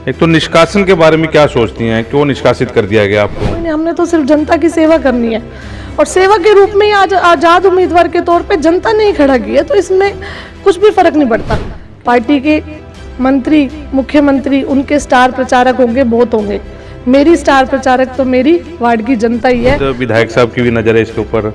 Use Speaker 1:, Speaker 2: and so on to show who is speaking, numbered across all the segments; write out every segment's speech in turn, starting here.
Speaker 1: एक तो निष्कासन के बारे में क्या सोचती हैं, क्यों निष्कासित कर दिया गया आपको?
Speaker 2: हमने तो सिर्फ जनता की सेवा करनी है और सेवा के रूप में ही आज आजाद उम्मीदवार के तौर पे जनता ने ही खड़ा किया, तो इसमें कुछ भी फर्क नहीं पड़ता। पार्टी के मंत्री, मुख्यमंत्री, उनके स्टार प्रचारक होंगे, बहुत होंगे। मेरी स्टार प्रचारक तो मेरी वार्ड की जनता ही है।
Speaker 1: तो विधायक साहब की भी नज़र है इसके ऊपर,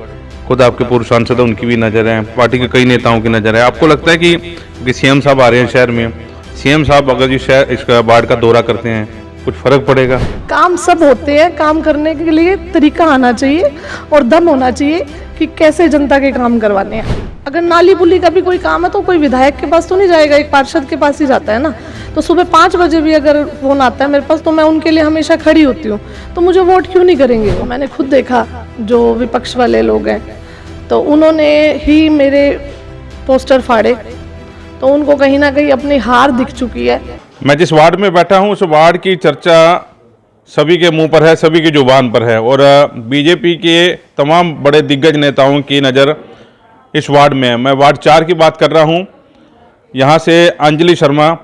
Speaker 1: खुद आपके पूर्व सांसद हैं उनकी भी नज़र है, पार्टी के कई नेताओं की नज़र है। आपको लगता है कि सीएम साहब आ रहे हैं शहर में, सीएम साहब अगर जो शहर इसका वार्ड का दौरा करते हैं कुछ फर्क पड़ेगा?
Speaker 2: काम सब होते हैं, काम करने के लिए तरीका आना चाहिए और दम होना चाहिए कि कैसे जनता के काम करवाने हैं। अगर नाली पुली का भी कोई काम है तो कोई विधायक के पास तो नहीं जाएगा, एक पार्षद के पास ही जाता है ना। तो सुबह 5 बजे भी अगर फोन आता है मेरे पास तो मैं उनके लिए हमेशा खड़ी होती हूँ, तो मुझे वोट क्यों नहीं करेंगे? तो मैंने खुद देखा जो विपक्ष वाले लोग हैं तो उन्होंने ही मेरे पोस्टर फाड़े, तो उनको कहीं ना कहीं अपनी हार दिख चुकी है।
Speaker 1: मैं जिस वार्ड में बैठा हूं उस वार्ड की चर्चा सभी के मुंह पर है, सभी की जुबान पर है और बीजेपी के तमाम बड़े दिग्गज नेताओं की नज़र इस वार्ड में है। मैं वार्ड 4 की बात कर रहा हूं। यहां से अंजलि शर्मा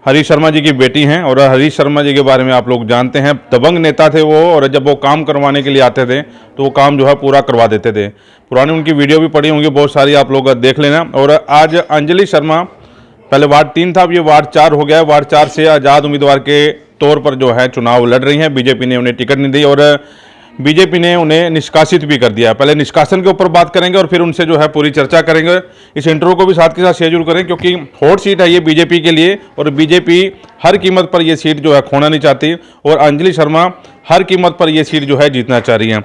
Speaker 1: हरीश शर्मा जी की बेटी हैं और हरीश शर्मा जी के बारे में आप लोग जानते हैं, दबंग नेता थे वो, और जब वो काम करवाने के लिए आते थे तो वो काम जो है पूरा करवा देते थे। पुरानी उनकी वीडियो भी पड़ी होंगी बहुत सारी, आप लोग देख लेना। और आज अंजलि शर्मा, पहले वार्ड 3 था, अब ये वार्ड 4 हो गया है। वार्ड 4 से आज़ाद उम्मीदवार के तौर पर जो है चुनाव लड़ रही हैं। बीजेपी ने उन्हें टिकट नहीं दी और बीजेपी ने उन्हें निष्कासित भी कर दिया। पहले निष्कासन के ऊपर बात करेंगे और फिर उनसे जो है पूरी चर्चा करेंगे। इस इंटरव्यू को भी साथ के साथ शेड्यूल करें क्योंकि हॉट सीट है ये बीजेपी के लिए और बीजेपी हर कीमत पर ये सीट जो है खोना नहीं चाहती और अंजलि शर्मा हर कीमत पर ये सीट जो है जीतना चाह रही हैं।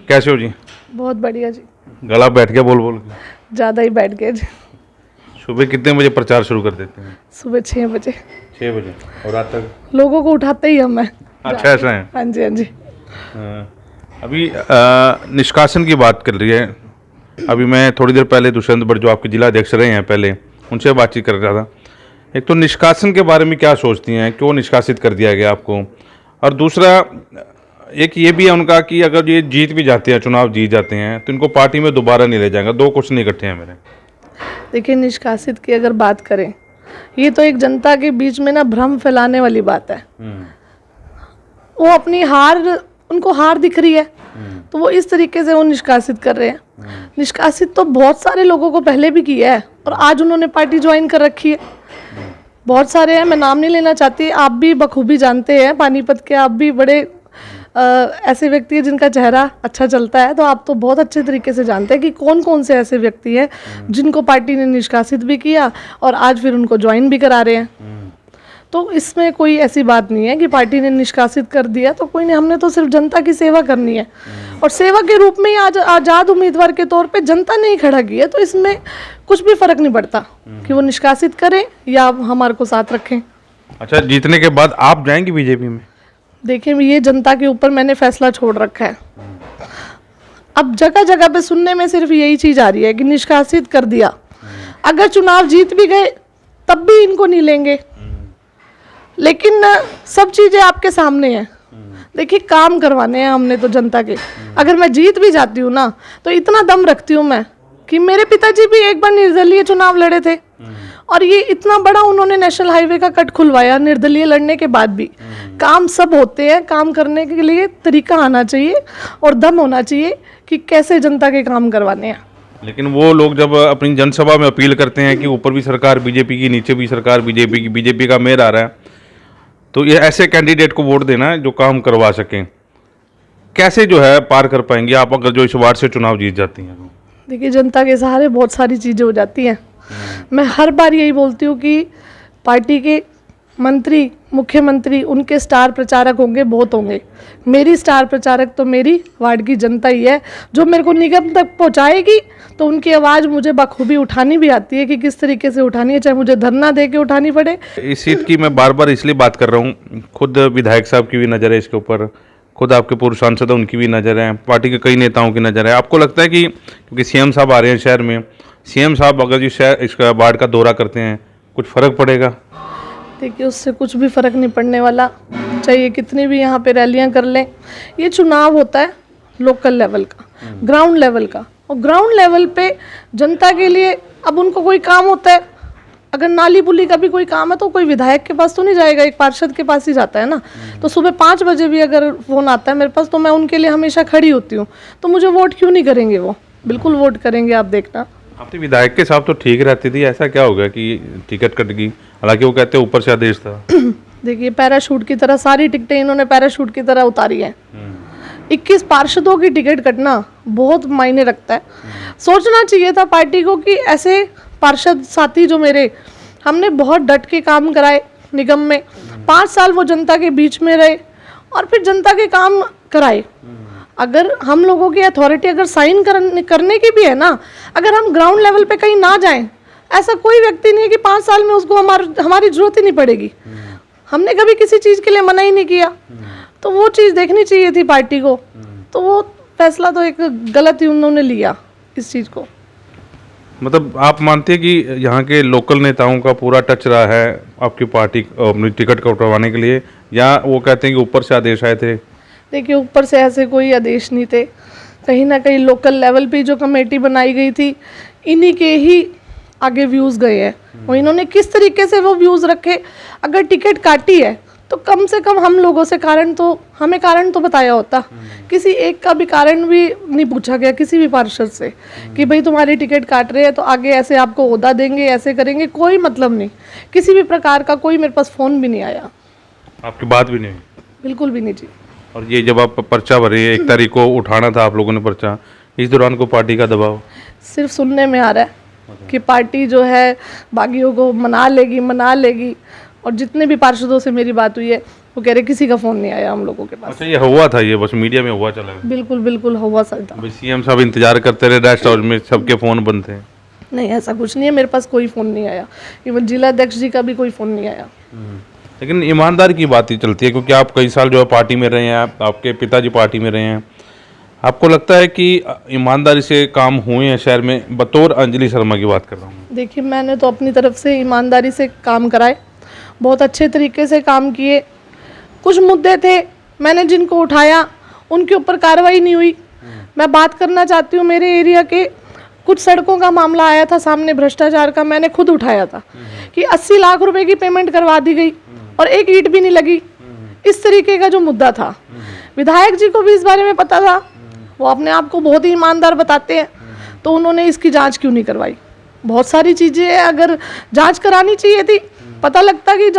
Speaker 1: कैसे हो जी?
Speaker 2: बहुत बढ़िया जी।
Speaker 1: गला बैठ गया बोल बोल के?
Speaker 2: ज़्यादा ही बैठ गया जी।
Speaker 1: सुबह कितने बजे प्रचार शुरू कर देते हैं?
Speaker 2: सुबह 6 बजे।
Speaker 1: 6 बजे और रात तक
Speaker 2: लोगों को उठाते ही हम हैं।
Speaker 1: अच्छा ऐसा है?
Speaker 2: हाँ जी, हाँ जी।
Speaker 1: अभी निष्कासन की बात कर रही है। अभी मैं थोड़ी देर पहले दुष्यंत भट्ट जो आपके जिला अध्यक्ष रहे हैं पहले, उनसे बातचीत कर रहा था। एक तो निष्कासन के बारे में क्या सोचती हैं, क्यों निष्कासित कर दिया गया आपको? और दूसरा एक ये भी है उनका कि अगर ये जीत भी जाते हैं, चुनाव जीत जाते हैं तो इनको पार्टी में दोबारा नहीं ले जाएगा। दो क्वेश्चन इकट्ठे हैं मेरे। देखिए,
Speaker 2: निष्कासित की अगर बात करें, ये तो एक जनता के बीच में ना भ्रम फैलाने वाली बात है। वो अपनी उनको हार दिख रही है तो वो इस तरीके से वो निष्कासित कर रहे हैं। निष्कासित तो बहुत सारे लोगों को पहले भी किया है और आज उन्होंने पार्टी ज्वाइन कर रखी है। बहुत सारे हैं, मैं नाम नहीं लेना चाहती, आप भी बखूबी जानते हैं। पानीपत के आप भी बड़े ऐसे व्यक्ति हैं जिनका चेहरा अच्छा चलता है, तो आप तो बहुत अच्छे तरीके से जानते हैं कि कौन कौन से ऐसे व्यक्ति हैं जिनको पार्टी ने निष्कासित भी किया और आज फिर उनको ज्वाइन भी करा रहे हैं। तो इसमें कोई ऐसी बात नहीं है कि पार्टी ने निष्कासित कर दिया तो कोई नहीं। हमने तो सिर्फ जनता की सेवा करनी है और सेवा के रूप में ही आज आज़ाद उम्मीदवार के तौर पे जनता ने ही खड़ा किया, तो इसमें कुछ भी फर्क नहीं पड़ता कि वो निष्कासित करें या हमारे को साथ रखें।
Speaker 1: अच्छा, जीतने के बाद आप जाएंगे बीजेपी में?
Speaker 2: देखिए, ये जनता के ऊपर मैंने फैसला छोड़ रखा है। अब जगह जगह पे सुनने में सिर्फ यही चीज़ आ रही है कि निष्कासित कर दिया। अगर चुनाव जीत भी गए तब भी इनको नहीं लेंगे, लेकिन सब चीज़ें आपके सामने हैं। देखिए, काम करवाने हैं हमने तो जनता के। अगर मैं जीत भी जाती हूँ ना तो इतना दम रखती हूँ मैं कि मेरे पिताजी भी एक बार निर्दलीय चुनाव लड़े थे और ये इतना बड़ा उन्होंने नेशनल हाईवे का कट खुलवाया निर्दलीय लड़ने के बाद भी। काम सब होते हैं, काम करने के लिए तरीका आना चाहिए और दम होना चाहिए कि कैसे जनता के काम करवाने हैं।
Speaker 1: लेकिन वो लोग जब अपनी जनसभा में अपील करते हैं कि ऊपर भी सरकार बीजेपी की, नीचे भी सरकार बीजेपी की, बीजेपी का मेयर आ रहा है, तो ये ऐसे कैंडिडेट को वोट देना जो काम करवा सकें। कैसे जो है पार कर पाएंगे आप अगर जो इस वार्ड से चुनाव जीत जाती हैं?
Speaker 2: देखिए, जनता के सहारे बहुत सारी चीज़ें हो जाती हैं। मैं हर बार यही बोलती हूँ कि पार्टी के मंत्री, मुख्यमंत्री, उनके स्टार प्रचारक होंगे, बहुत होंगे। मेरी स्टार प्रचारक तो मेरी वार्ड की जनता ही है जो मेरे को निगम तक पहुँचाएगी, तो उनकी आवाज़ मुझे बखूबी उठानी भी आती है कि किस तरीके से उठानी है, चाहे मुझे धरना दे के उठानी पड़े।
Speaker 1: इस सीट की मैं बार बार इसलिए बात कर रहा हूँ, खुद विधायक साहब की भी नज़र है इसके ऊपर, खुद आपके पूर्व सांसद हैं उनकी भी नज़र है, पार्टी के कई नेताओं की नज़र है। आपको लगता है कि क्योंकि सीएम साहब आ रहे हैं शहर में, सीएम साहब अगर जो शहर इसका वार्ड का दौरा करते हैं कुछ फ़र्क पड़ेगा?
Speaker 2: देखिए, उससे कुछ भी फ़र्क नहीं पड़ने वाला, चाहिए कितनी भी यहाँ पे रैलियाँ कर लें। ये चुनाव होता है लोकल लेवल का, ग्राउंड लेवल का, और ग्राउंड लेवल पे जनता के लिए अब उनको कोई काम होता है अगर नाली पुली का भी कोई काम है तो कोई विधायक के पास तो नहीं जाएगा, एक पार्षद के पास ही जाता है ना। तो सुबह 5 बजे भी अगर फ़ोन आता है मेरे पास तो मैं उनके लिए हमेशा खड़ी होती हूँ। तो मुझे वोट क्यों नहीं करेंगे वो? बिल्कुल वोट करेंगे, आप देखना।
Speaker 1: आपके विधायक के साथ तो ठीक रहती थी, ऐसा क्या हो गया कि टिकट कट गई? हालांकि वो कहते हैं ऊपर से आदेश था।
Speaker 2: देखिए, पैराशूट की तरह सारी टिकटें इन्होंने पैराशूट की तरह उतारी हैं। 21 पार्षदों की टिकट कटना बहुत मायने रखता है। सोचना चाहिए था पार्टी को कि ऐसे पार्षद साथी जो मेरे, हमने बहुत डट के काम कराए निगम में, 5 साल वो जनता के बीच में रहे और फिर जनता के काम कराए। अगर हम लोगों की अथॉरिटी अगर साइन करने की भी है ना, अगर हम ग्राउंड लेवल पे कहीं ना जाएं, ऐसा कोई व्यक्ति नहीं है कि 5 साल में उसको हमारी जरूरत ही नहीं पड़ेगी। हमने कभी किसी चीज़ के लिए मना ही नहीं किया। तो वो चीज़ देखनी चाहिए थी पार्टी को। तो वो फैसला तो एक गलत ही उन्होंने लिया इस चीज़ को।
Speaker 1: मतलब आप मानते हैं कि यहाँ के लोकल नेताओं का पूरा टच रहा है आपकी पार्टी अपनी टिकट कटवाने के लिए, या वो कहते हैं कि ऊपर से आदेश आए थे?
Speaker 2: देखिए, ऊपर से ऐसे कोई आदेश नहीं थे। कहीं ना कहीं लोकल लेवल पे जो कमेटी बनाई गई थी, इन्हीं के ही आगे व्यूज़ गए हैं। और इन्होंने किस तरीके से वो व्यूज़ रखे, अगर टिकट काटी है तो कम से कम हम लोगों से हमें कारण तो बताया होता। किसी एक का भी कारण भी नहीं पूछा गया किसी भी पार्षद से कि भाई तुम्हारी टिकट काट रहे हैं तो आगे ऐसे आपको ओहदा देंगे, ऐसे करेंगे। कोई मतलब नहीं, किसी भी प्रकार का कोई मेरे पास फ़ोन भी नहीं आया।
Speaker 1: आपकी बात भी नहीं?
Speaker 2: बिल्कुल भी नहीं जी।
Speaker 1: और ये जब आप पर्चा भरे 1 तारीख को उठाना था आप लोगों ने पर्चा, इस दौरान को पार्टी का दबाव?
Speaker 2: सिर्फ सुनने में आ रहा है कि पार्टी जो है बागियों को मना लेगी। और जितने भी पार्षदों से मेरी बात हुई है वो कह रहे किसी का फ़ोन नहीं आया हम लोगों के पास।
Speaker 1: अच्छा, ये हुआ था, ये बस मीडिया में हुआ चला गया?
Speaker 2: बिल्कुल हुआ सर था।
Speaker 1: सीएम साहब इंतजार करते रहे, रेस्ट हाउस में सबके फ़ोन बंद थे?
Speaker 2: नहीं, ऐसा कुछ नहीं है, मेरे पास कोई फ़ोन नहीं आया। इवन जिला अध्यक्ष जी का भी कोई फ़ोन नहीं आया।
Speaker 1: लेकिन ईमानदारी की बात ही चलती है, क्योंकि आप कई साल जो है पार्टी में रहे हैं, आपके पिताजी पार्टी में रहे हैं। आपको लगता है कि ईमानदारी से काम हुए हैं शहर में? बतौर अंजलि शर्मा की बात कर रहा हूँ।
Speaker 2: देखिए, मैंने तो अपनी तरफ से ईमानदारी से काम कराए, बहुत अच्छे तरीके से काम किए। कुछ मुद्दे थे मैंने जिनको उठाया, उनके ऊपर कार्रवाई नहीं हुई। मैं बात करना चाहती हूँ, मेरे एरिया के कुछ सड़कों का मामला आया था सामने, भ्रष्टाचार का, मैंने खुद उठाया था कि 80 लाख रुपए की पेमेंट करवा दी गई और एक ईंट भी नहीं लगी। इस तरीके का जो मुद्दा था, विधायक जी को भी इस बारे में पता था, वो अपने आप को बहुत ही ईमानदार बताते हैं, तो उन्होंने इसकी जांच क्यों नहीं करवाई? बहुत सारी चीज़ें अगर जांच करानी चाहिए थी, पता लगता कि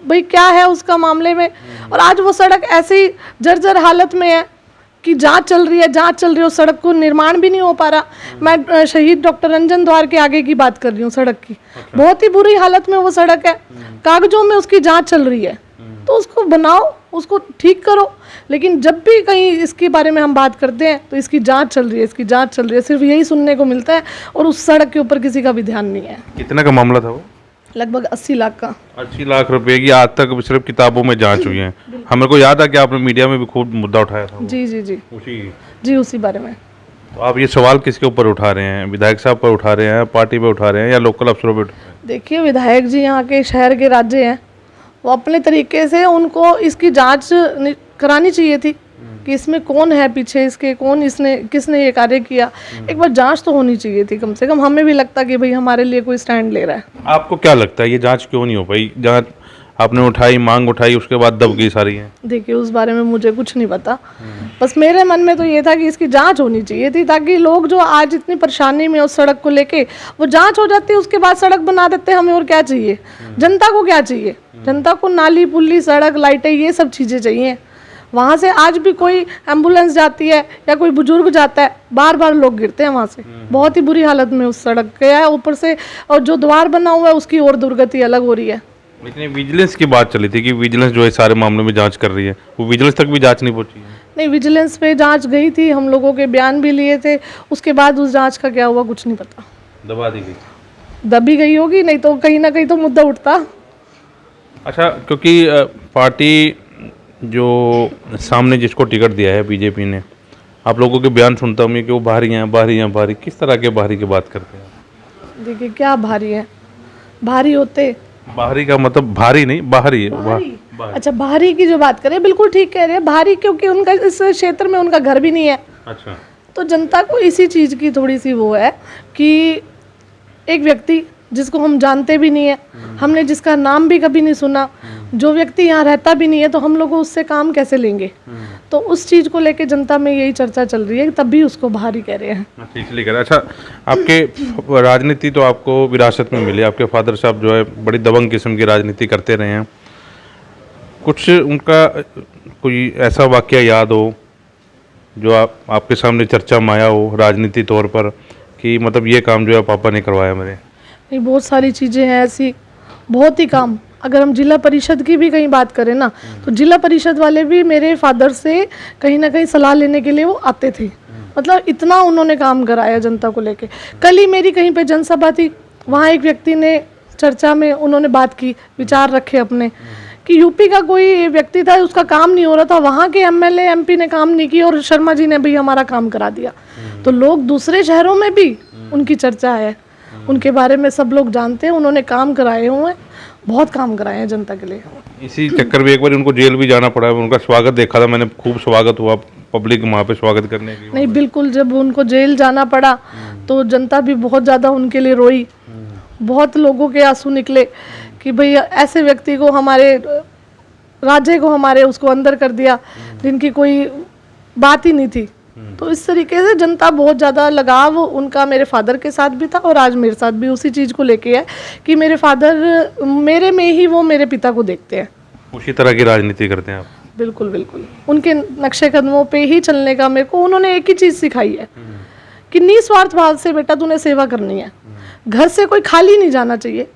Speaker 2: भाई क्या है उसका मामले में। और आज वो सड़क ऐसी जर्जर हालत में है कि जांच चल रही है, उस सड़क को निर्माण भी नहीं हो पा रहा। मैं शहीद डॉक्टर रंजन द्वार के आगे की बात कर रही हूँ सड़क की। बहुत ही बुरी हालत में वो सड़क है, कागजों में उसकी जांच चल रही है। तो उसको बनाओ, उसको ठीक करो। लेकिन जब भी कहीं इसके बारे में हम बात करते हैं तो इसकी जांच चल रही है, सिर्फ यही सुनने को मिलता है। और उस सड़क के ऊपर किसी का भी ध्यान नहीं है।
Speaker 1: कितना का मामला था वो?
Speaker 2: लगभग 80 लाख का।
Speaker 1: 80 लाख रुपए की आज तक सिर्फ किताबों में जांच हुई है। हमें को याद है कि आपने मीडिया में भी खूब मुद्दा उठाया था वो।
Speaker 2: जी उसी बारे में।
Speaker 1: तो आप ये सवाल किसके ऊपर उठा रहे हैं? विधायक साहब पर उठा रहे हैं, पार्टी पे उठा रहे हैं, या लोकल अफसरों पे उठा रहे हैं?
Speaker 2: देखिए, विधायक जी यहाँ के शहर के राज्य हैं, वो अपने तरीके से उनको इसकी जांच करानी चाहिए थी कि इसमें कौन है पीछे, इसके किसने ये कार्य किया। एक बार जांच तो होनी चाहिए थी कम से कम। हमें भी लगता कि भाई हमारे लिए कोई स्टैंड ले रहा है।
Speaker 1: आपको क्या लगता है ये जांच क्यों नहीं हो पाई? जांच आपने उठाई, मांग उठाई, उसके बाद दब गई सारी है।
Speaker 2: देखिए, उस बारे में मुझे कुछ नहीं पता। बस मेरे मन में तो ये था कि इसकी जांच होनी चाहिए थी, ताकि लोग जो आज इतनी परेशानी में उस सड़क को लेके, वो जांच हो जाती, उसके बाद सड़क बना देते। हमें और क्या चाहिए? जनता को क्या चाहिए? जनता को नाली पुली, सड़क, लाइटें, ये सब चीज़ें चाहिए। वहाँ से आज भी कोई एम्बुलेंस जाती है या कोई बुजुर्ग जाता है, बार बार लोग गिरते हैं वहाँ से। बहुत ही बुरी हालत में उस सड़क के है ऊपर से, और जो द्वार बना हुआ है उसकी और दुर्गति अलग हो रही है।
Speaker 1: लेकिन विजिलेंस की बात चली थी कि विजिलेंस जो है सारे मामलों में जांच कर रही है, वो विजिलेंस तक भी जांच नहीं पहुंची है।
Speaker 2: नहीं, विजिलेंस पे जांच गई थी, हम लोगों के बयान भी लिए थे। उसके बाद उस जांच का क्या हुआ कुछ नहीं पता।
Speaker 1: दबा दी गई?
Speaker 2: दबी गई होगी, नहीं तो कहीं ना कहीं तो मुद्दा उठता।
Speaker 1: अच्छा, क्योंकि पार्टी जो सामने जिसको टिकट दिया है बीजेपी ने, आप लोगों के बयान सुनता हूँ कि वो बाहरी हैं। किस तरह के बाहरी की बात करते हैं?
Speaker 2: देखिए, क्या भारी है? भारी होते,
Speaker 1: बाहरी का मतलब भारी नहीं, बाहरी है।
Speaker 2: बाहरी। अच्छा, बाहरी की जो बात करें, बिल्कुल ठीक कह रहे हैं। भारी क्योंकि उनका इस क्षेत्र में उनका घर भी नहीं है।
Speaker 1: अच्छा।
Speaker 2: तो जनता को इसी चीज़ की थोड़ी सी वो है कि एक व्यक्ति जिसको हम जानते भी नहीं है, हमने जिसका नाम भी कभी नहीं सुना, जो व्यक्ति यहाँ रहता भी नहीं है, तो हम लोग उससे काम कैसे लेंगे। तो उस चीज़ को लेके जनता में यही चर्चा चल रही है, तब भी उसको बाहर ही कह रहे हैं।
Speaker 1: अच्छा, इसलिए कह रहे हैं। अच्छा, आपके राजनीति तो आपको विरासत में मिली, आपके फादर साहब जो है बड़ी दबंग किस्म की राजनीति करते रहे हैं। कुछ उनका कोई ऐसा वाकया याद हो जो आपके सामने चर्चा में आया हो राजनीति तौर पर, कि मतलब ये काम जो है पापा ने करवाया मेरे?
Speaker 2: नहीं, बहुत सारी चीज़ें हैं ऐसी, बहुत ही काम। अगर हम जिला परिषद की भी कहीं बात करें ना, तो जिला परिषद वाले भी मेरे फादर से कहीं ना कहीं सलाह लेने के लिए वो आते थे। मतलब इतना उन्होंने काम कराया जनता को लेके। कल ही मेरी कहीं पे जनसभा थी, वहाँ एक व्यक्ति ने चर्चा में उन्होंने बात की, विचार रखे अपने, कि यूपी का कोई व्यक्ति था, उसका काम नहीं हो रहा था, वहाँ के एमएलए एमपी ने काम नहीं किया और शर्मा जी ने भी हमारा काम करा दिया। तो लोग दूसरे शहरों में भी उनकी चर्चा है, उनके बारे में सब लोग जानते हैं, उन्होंने काम कराए हुए हैं, बहुत काम कराए हैं जनता के लिए।
Speaker 1: इसी चक्कर में एक बार उनको जेल भी जाना पड़ा, उनका स्वागत देखा था मैंने, खूब स्वागत हुआ, पब्लिक वहाँ पे स्वागत करने की।
Speaker 2: नहीं, बिल्कुल, जब उनको जेल जाना पड़ा तो जनता भी बहुत ज़्यादा उनके लिए रोई, बहुत लोगों के आंसू निकले कि भाई ऐसे व्यक्ति को, हमारे राज्य को, हमारे उसको अंदर कर दिया जिनकी कोई बात ही नहीं थी। तो इस तरीके से जनता बहुत ज़्यादा लगाव उनका मेरे फादर के साथ भी था और आज मेरे साथ भी उसी चीज़ को लेके है कि मेरे फादर, मेरे में ही वो मेरे पिता को देखते हैं।
Speaker 1: उसी तरह की राजनीति करते हैं आप?
Speaker 2: बिल्कुल बिल्कुल, उनके नक्शे कदमों पे ही चलने का मेरे को उन्होंने एक ही चीज़ सिखाई है कि निस्वार्थ भाव से बेटा तूने सेवा करनी है, घर से कोई खाली नहीं जाना चाहिए।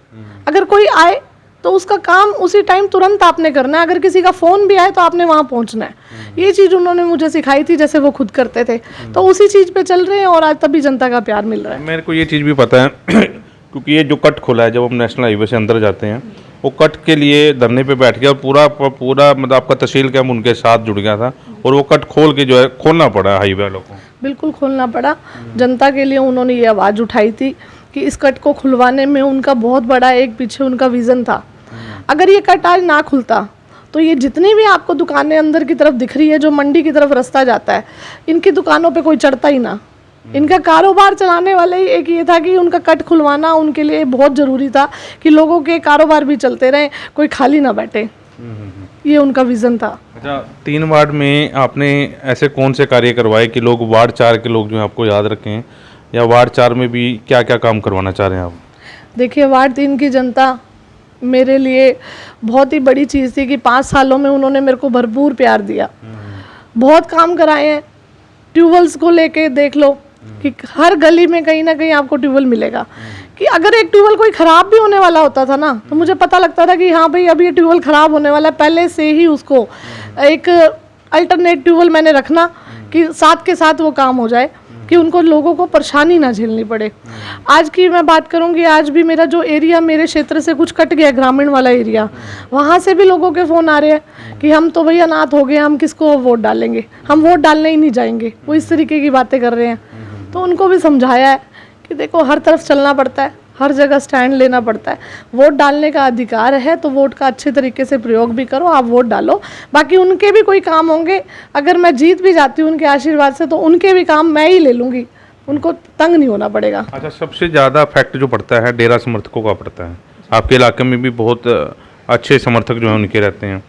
Speaker 2: अगर कोई आए तो उसका काम उसी टाइम तुरंत आपने करना है, अगर किसी का फ़ोन भी आए तो आपने वहाँ पहुँचना है। ये चीज़ उन्होंने मुझे सिखाई थी, जैसे वो खुद करते थे, तो उसी चीज़ पे चल रहे हैं और आज तभी जनता का प्यार मिल रहा है।
Speaker 1: मेरे को ये चीज़ भी पता है क्योंकि ये जो कट खोला है, जब हम नेशनल हाईवे से अंदर जाते हैं, वो कट के लिए धरने पे बैठ गया, पूरा मतलब आपका तहसील कैंप उनके साथ जुड़ गया था और वो कट खोल के जो है खोलना पड़ा हाईवे वालों को।
Speaker 2: बिल्कुल खोलना पड़ा, जनता के लिए उन्होंने ये आवाज़ उठाई थी कि इस कट को खुलवाने में उनका बहुत बड़ा एक पीछे उनका विज़न था। अगर ये कट आज ना खुलता तो ये जितनी भी आपको दुकानें अंदर की तरफ दिख रही है, जो मंडी की तरफ रास्ता जाता है, इनकी दुकानों पे कोई चढ़ता ही ना। इनका कारोबार चलाने वाले ही एक ये था कि उनका कट खुलवाना उनके लिए बहुत ज़रूरी था कि लोगों के कारोबार भी चलते रहें, कोई खाली ना बैठे। ये उनका विज़न था।
Speaker 1: अच्छा, 3 वार्ड में आपने ऐसे कौन से कार्य करवाए कि लोग वार्ड 4 के लोग जो हैं आपको याद रखें, या वार्ड 4 में भी क्या क्या काम करवाना चाह रहे हैं आप?
Speaker 2: देखिए, वार्ड 3 की जनता मेरे लिए बहुत ही बड़ी चीज़ थी कि 5 सालों में उन्होंने मेरे को भरपूर प्यार दिया, बहुत काम कराए हैं। ट्यूबवेल्स को लेके देख लो कि हर गली में कहीं ना कहीं आपको ट्यूबवेल मिलेगा, कि अगर एक ट्यूबवेल कोई ख़राब भी होने वाला होता था ना, तो मुझे पता लगता था कि हाँ भाई अब ये ट्यूबवेल ख़राब होने वाला है, पहले से ही उसको एक अल्टरनेट ट्यूबवेल मैंने रखना कि साथ के साथ वो काम हो जाए, कि उनको लोगों को परेशानी ना झेलनी पड़े। आज की मैं बात करूंगी, आज भी मेरा जो एरिया, मेरे क्षेत्र से कुछ कट गया, ग्रामीण वाला एरिया, वहाँ से भी लोगों के फ़ोन आ रहे हैं कि हम तो भैया अनाथ हो गए, हम किसको वोट डालेंगे, हम वोट डालने ही नहीं जाएंगे। वो इस तरीके की बातें कर रहे हैं। तो उनको भी समझाया है कि देखो, हर तरफ चलना पड़ता है, हर जगह स्टैंड लेना पड़ता है। वोट डालने का अधिकार है तो वोट का अच्छे तरीके से प्रयोग भी करो, आप वोट डालो। बाकी उनके भी कोई काम होंगे, अगर मैं जीत भी जाती हूँ उनके आशीर्वाद से, तो उनके भी काम मैं ही ले लूँगी, उनको तंग नहीं होना पड़ेगा।
Speaker 1: अच्छा, सबसे ज़्यादा इफेक्ट जो पड़ता है डेरा समर्थकों का पड़ता है। आपके इलाके में भी बहुत अच्छे समर्थक जो हैं उनके रहते हैं,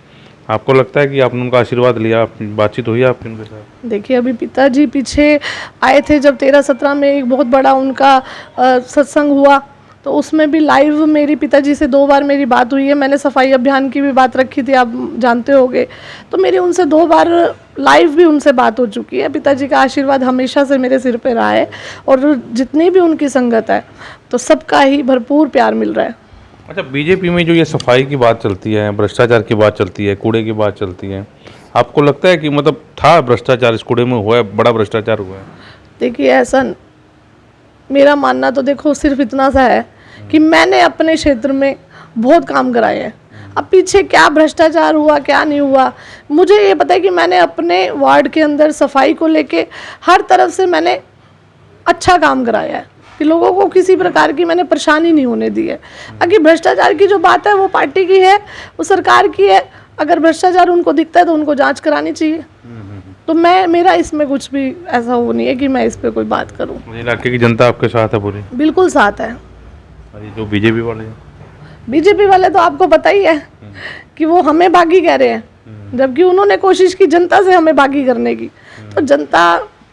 Speaker 1: आपको लगता है कि आपने उनका आशीर्वाद लिया, बातचीत हुई आपकी उनके साथ?
Speaker 2: देखिए, अभी पिताजी पीछे आए थे जब 13-17 में एक बहुत बड़ा उनका सत्संग हुआ, तो उसमें भी लाइव मेरी पिताजी से 2 बार मेरी बात हुई है। मैंने सफाई अभियान की भी बात रखी थी, आप जानते होंगे, तो मेरी उनसे 2 बार लाइव भी उनसे बात हो चुकी है। पिताजी का आशीर्वाद हमेशा से मेरे सिर पे रहा है और जितनी भी उनकी संगत है तो सबका ही भरपूर प्यार मिल रहा है।
Speaker 1: अच्छा, बीजेपी में जो ये सफाई की बात चलती है, भ्रष्टाचार की बात चलती है, कूड़े की बात चलती है, आपको लगता है कि मतलब था भ्रष्टाचार, इस कूड़े में हुआ है, बड़ा भ्रष्टाचार हुआ है?
Speaker 2: देखिए, ऐसा मेरा मानना तो देखो सिर्फ इतना सा है कि मैंने अपने क्षेत्र में बहुत काम कराए हैं। अब पीछे क्या भ्रष्टाचार हुआ क्या नहीं हुआ, मुझे ये पता है कि मैंने अपने वार्ड के अंदर सफाई को लेके हर तरफ से मैंने अच्छा काम कराया है कि लोगों को किसी प्रकार की मैंने परेशानी नहीं होने दी है। बाकी भ्रष्टाचार की जो बात है वो पार्टी की है, वो सरकार की है। अगर भ्रष्टाचार उनको दिखता है तो उनको जांच करानी चाहिए। तो मेरा इसमें कुछ भी ऐसा वो नहीं है कि मैं इस पे कोई बात करूं।
Speaker 1: इलाके की जनता आपके साथ है पूरी?
Speaker 2: बिल्कुल साथ है।
Speaker 1: और ये जो बीजेपी वाले हैं,
Speaker 2: बीजेपी वाले तो आपको पता ही है कि वो हमें बागी कह रहे हैं, जबकि उन्होंने कोशिश की जनता से हमें बागी करने की। तो जनता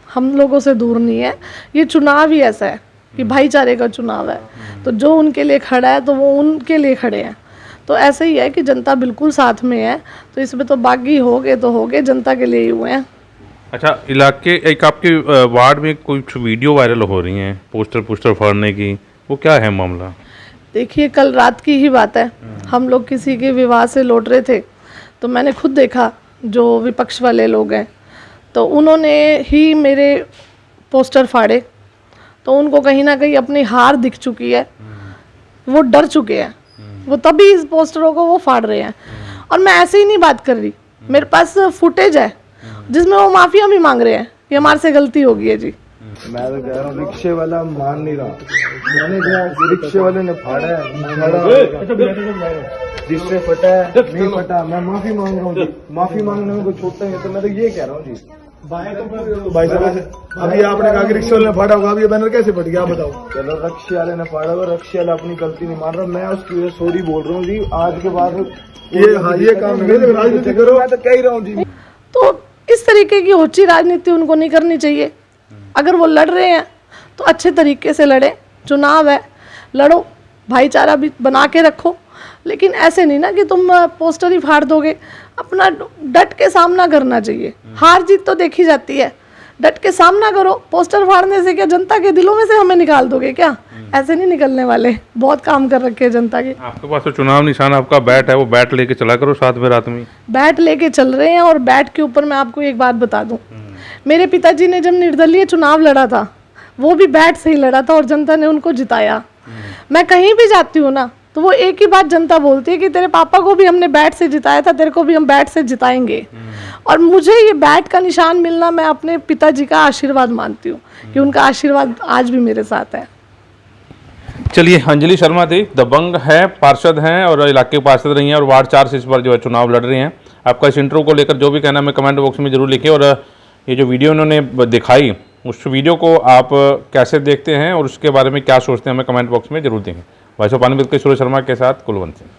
Speaker 2: हम लोगों से दूर नहीं है। ये चुनाव ही ऐसा है कि भाईचारे का चुनाव है, तो जो उनके लिए खड़ा है तो वो उनके लिए खड़े हैं। तो ऐसे ही है कि जनता बिल्कुल साथ में है, तो इसमें तो बागी हो गए तो हो गए, जनता के लिए ही हुए हैं।
Speaker 1: अच्छा, इलाके एक आपके वार्ड में कुछ वीडियो वायरल हो रही हैं पोस्टर फाड़ने की, वो क्या है मामला?
Speaker 2: देखिए, कल रात की ही बात है, हम लोग किसी के विवाह से लौट रहे थे, तो मैंने खुद देखा जो विपक्ष वाले लोग हैं तो उन्होंने ही मेरे पोस्टर फाड़े। तो उनको कहीं ना कहीं अपनी हार दिख चुकी है, वो डर चुके हैं, वो तभी इस पोस्टरों को वो फाड़ रहे हैं। और मैं ऐसे ही नहीं बात कर रही, मेरे पास फुटेज है जिसमें वो माफिया भी मांग रहे हैं कि हमारे से गलती हो गई है जी।
Speaker 3: मैं तो कह रहा हूँ रिक्शे वाला मान नहीं रहा, मैंने कहा रिक्शे वाले ने फाड़ा है, जिससे फटा है नहीं फटा, मैं माफी मांग रहा हूँ जी। माफी मांगने में कोई छोड़ता है तो मैं तो ये कह रहा हूँ जी।
Speaker 4: तो भाई साहब अभी आपने कहा कि रिक्शे वाले ने फाड़ा होगा, अभी ये बैनर कैसे फट गया आप बताओ?
Speaker 3: चलो रिक्शे वाले ने फाड़ा होगा, रिक्शे वाला अपनी गलती नहीं मान रहा, मैं उसकी वजह सॉरी बोल रहा हूँ जी। आज के बाद
Speaker 4: ये काम नहीं करो, राजनीति करो।
Speaker 3: मैं तो कह ही रहा हूँ जी।
Speaker 2: तो इस तरीके की होची राजनीति उनको नहीं करनी चाहिए। अगर वो लड़ रहे हैं तो अच्छे तरीके से लड़ें, चुनाव है, लड़ो, भाईचारा भी बना के रखो, लेकिन ऐसे नहीं ना कि तुम पोस्टर ही फाड़ दोगे। अपना डट के सामना करना चाहिए, हार जीत तो देखी जाती है, डट के सामना करो। पोस्टर फाड़ने से क्या जनता के दिलों में से हमें निकाल दोगे क्या? ऐसे नहीं निकलने वाले, बहुत काम कर रखे हैं जनता के।
Speaker 1: आपके पास तो चुनाव निशान आपका बैट है, वो बैट लेके चला करो साथ में रात में।
Speaker 2: बैट लेके चल रहे हैं, और बैट के ऊपर मैं आपको एक बात बता दूं, मेरे पिताजी ने जब निर्दलीय चुनाव लड़ा था वो भी बैट से ही लड़ा था और जनता ने उनको जिताया। मैं कहीं भी जाती हूँ ना तो वो एक ही बात जनता बोलती है कि तेरे पापा को भी हमने बैट से जिताया था, तेरे को भी हम बैट से जिताएंगे। और मुझे ये बैट का निशान मिलना, मैं अपने पिताजी का आशीर्वाद मानती हूँ कि उनका आशीर्वाद आज भी मेरे साथ है।
Speaker 1: चलिए, अंजलि शर्मा थी, दबंग है, पार्षद हैं और इलाके के पार्षद रही हैं और वार्ड 4 से इस बार जो है चुनाव लड़ रही हैं। आपका इस इंटरव्यू को लेकर जो भी कहना है, मैं कमेंट बॉक्स में जरूर लिखिए। और ये जो वीडियो उन्होंने दिखाई, उस वीडियो को आप कैसे देखते हैं और उसके बारे में क्या सोचते हैं, हमें कमेंट बॉक्स में जरूर देंगे। वॉइस ऑफ पानीपत के सुरेश शर्मा के साथ कुलवंत सिंह।